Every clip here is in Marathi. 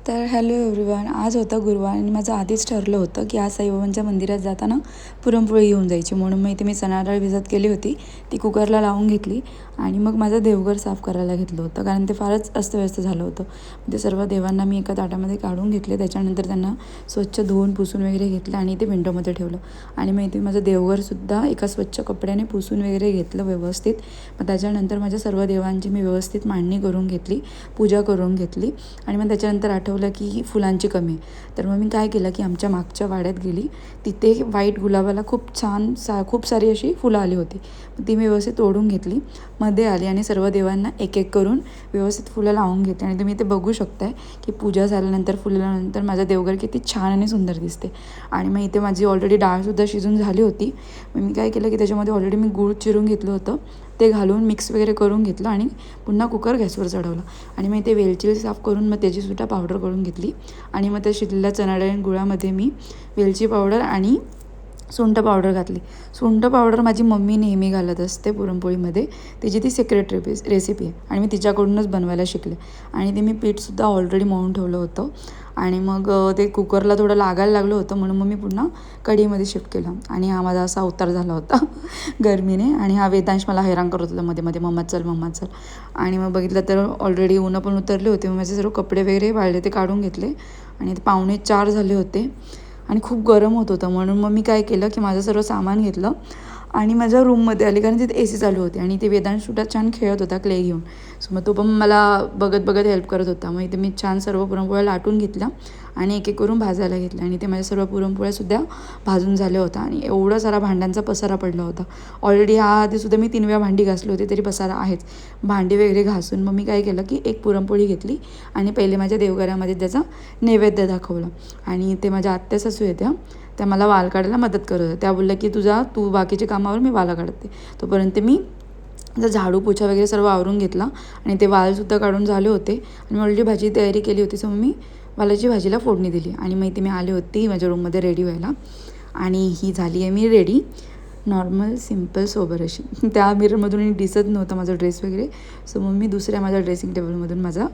तर हॅलो एव्हरीवन, आज होता गुरुवार आणि माझं आधीच ठरलं होतं की आज साईबाबांच्या मंदिरात जाताना पुरणपोळी घेऊन जायची. म्हणून मग इथे मी चणा डाळ भिजत केली होती, ती कुकरला लावून घेतली आणि मग माझं देवघर साफ करायला घेतलं होतं, कारण ते फारच अस्तव्यस्त झालं होतं. ते सर्व देवांना मी एका ताटामध्ये काढून घेतले. त्याच्यानंतर त्यांना स्वच्छ धुवून पुसून वगैरे घेतलं आणि ते विंडोमध्ये ठेवलं. आणि मग इथे माझं देवघरसुद्धा एका स्वच्छ कपड्याने पुसून वगैरे घेतलं व्यवस्थित. मग त्याच्यानंतर माझ्या सर्व देवांची मी व्यवस्थित मांडणी करून घेतली, पूजा करून घेतली. आणि मग त्याच्यानंतर आठवलं की फुलांची कमी आहे. तर मग मी काय केलं की आमच्या मागच्या वाड्यात गेली. तिथे व्हाईट गुलाबाला खूप सारी अशी फुलं आली होती. ती मी व्यवस्थित तोडून घेतली, मध्ये आली आणि सर्व देवांना एक एक करून व्यवस्थित फुलं लावून घेतली. आणि तुम्ही ते बघू शकताय की पूजा झाल्यानंतर फुलल्यानंतर माझं देवघर किती छान आणि सुंदर दिसते. आणि मग इथे माझी ऑलरेडी डाळसुद्धा शिजून झाली होती. मग मी काय केलं की त्याच्यामध्ये ऑलरेडी मी गूळ चिरून घेतलं होतं, ते घालून मिक्स वगैरे करून घेतलं आणि पुन्हा कुकर गॅसवर चढवला. आणि मग ते वेलची साफ करून मग त्याचीसुद्धा पावडर करून घेतली. आणि मग त्या शिजलेल्या चणा डाळ आणि गुळामध्ये मी वेलची पावडर आणि सुंठ पावडर घातली. सुंठ पावडर माझी मम्मी नेहमी घालत असते पुरणपोळीमध्ये, तिची ती सिक्रेट रेसिपी आहे आणि मी तिच्याकडूनच बनवायला शिकले. आणि ते मी पीठसुद्धा ऑलरेडी मळून ठेवलं होतं. आणि मग ते कुकरला थोडं लागायला लागलं होतं, म्हणून मग मी पुन्हा कढईमध्ये शिफ्ट केलं. आणि हा माझा असा अवतार झाला होता गरमीने. आणि हा वेदांश मला हैराण करत होता मध्ये मध्ये, मम्मा चल. आणि मग बघितलं तर ऑलरेडी ऊनं पण उतरले होते. मग माझे सर्व कपडे वगैरे वाळले ते काढून घेतले. आणि ते 3:45 झाले होते आणि खूप गरम होत होतं. म्हणून मग मी काय केलं की माझं सर्व सामान घेतलं आणि माझ्या रूममध्ये आली, कारण तिथे AC चालू होती. आणि ते वेदांशसुद्धा छान खेळत होता क्ले घेऊन. सो मग तो पण मला बघत हेल्प करत होता. मग इथे मी छान सर्व पुरणपोळ्या लाटून घेतल्या आणि एक एक करून भाजायला घेतल्या. आणि ते माझ्या सर्व पुरणपोळ्यासुद्धा भाजून झाल्या होत्या. आणि एवढा सारा भांड्यांचा पसारा पडला होता. ऑलरेडी आधीसुद्धा मी 3 वेळा भांडी घासली होती, तरी पसारा आहेच. भांडी वगैरे घासून मग मी काय केलं की एक पुरणपोळी घेतली आणि पहिले माझ्या देवघरामध्ये त्याचा नैवेद्य दाखवला. आणि ते माझ्या आत्या सासू येत्या, त्या मला वाल काढायला मदत करत होत्या. त्या बोलल्या की तू बाकीच्या कामावर, मी वाला काढते. तोपर्यंत मी झाडू पोछा वगैरे सर्व आवरून घेतला आणि ते वालसुद्धा काढून झाले होते. आणि मी ऑलरेडी भाजी तयारी केली होती, सो मग मी वालाची भाजीला फोडणी दिली. आणि मग इथे मी आले होती माझ्या रूममध्ये रेडी व्हायला. आणि ही झाली आहे मी रेडी, नॉर्मल सिम्पल सोबर अशी. त्या मिररमधून दिसत नव्हता माझा ड्रेस वगैरे, सो मग मी दुसऱ्या माझ्या ड्रेसिंग टेबलमधून माझा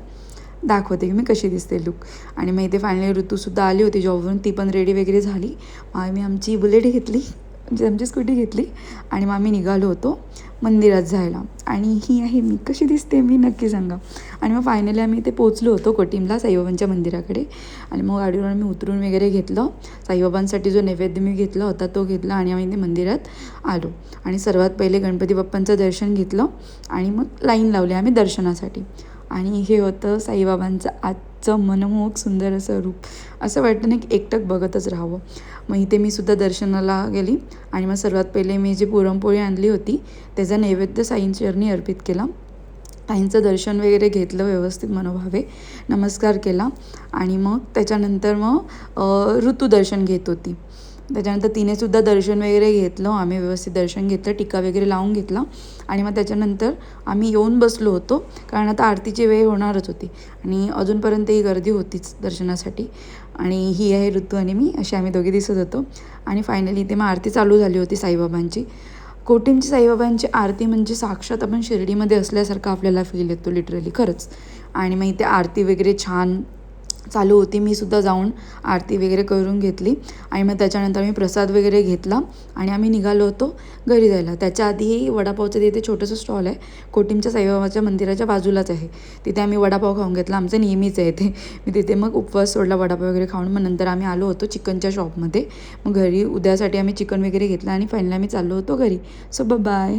दाखवते की मी कशी दिसते लुक. आणि मग इथे फायनली ऋतूसुद्धा आली होती जॉबवरून, ती पण रेडी वगैरे झाली. मग मी आमची बुलेट घेतली, म्हणजे आमची स्कूटी घेतली आणि मग आम्ही निघालो होतो मंदिरात जायला. आणि ही आहे मी, कशी दिसते मी नक्की सांगा. आणि मग फायनली आम्ही इथे पोचलो होतो कोटीमला, साईबाबांच्या मंदिराकडे. आणि मग गाडीवर आम्ही उतरून वगैरे घेतलं. साईबाबांसाठी जो नैवेद्य मी घेतला होता तो घेतला आणि आम्ही इथे मंदिरात आलो. आणि सर्वात पहिले गणपती बाप्पांचं दर्शन घेतलं आणि मग लाईन लावली आम्ही दर्शनासाठी. आणि हे होतं साईबाबांचं आजचं मनमोहक सुंदर असं रूप. असं वाटतं ना की एकटक बघतच राहावं. मग इथे मी सुद्धा दर्शनाला गेली आणि मग सर्वात पहिले मी जी पुरणपोळी आणली होती त्याचा नैवेद्य साईंच्या चरणी अर्पित केला. साईंचं दर्शन वगैरे घेतलं व्यवस्थित मनोभावे, नमस्कार केला. आणि मग त्याच्यानंतर मग ऋतू दर्शन घेत होती. त्याच्यानंतर तिनेसुद्धा दर्शन वगैरे घेतलं, आम्ही व्यवस्थित दर्शन घेतलं, टिका वगैरे लावून घेतला. आणि मग त्याच्यानंतर आम्ही येऊन बसलो होतो, कारण आता आरतीची वेळ होणारच होती आणि अजूनपर्यंत ही गर्दी होतीच दर्शनासाठी. आणि ही आहे ऋतू आणि मी, अशी आम्ही दोघे दिसत होतो. आणि फायनली इथे मग आरती चालू झाली होती साईबाबांची. कोटीमची साईबाबांची आरती म्हणजे साक्षात आपण शिर्डीमध्ये असल्यासारखं आपल्याला फील येतो लिटरली, खरंच. आणि मग इथे आरती वगैरे छान चालू होती. मी सुद्धा जाऊन आरती वगैरे करून घेतली. आणि मग त्याच्यानंतर आम्ही प्रसाद वगैरे घेतला आणि आम्ही निघालो होतो घरी जायला. त्याच्या आधी वडापावचं तिथे छोटंसं स्टॉल आहे, कोटीमच्या साईबाबाच्या मंदिराच्या बाजूलाच आहे. तिथे आम्ही वडापाव खाऊन घेतला, आमचं नेहमीच आहे ते. मी तिथे मग उपवास सोडला वडापाव वगैरे खाऊन. मग नंतर आम्ही आलो होतो चिकनच्या शॉपमध्ये. मग घरी उद्यासाठी आम्ही चिकन वगैरे घेतलं आणि फायनली आम्ही चाललो होतो घरी. So bye.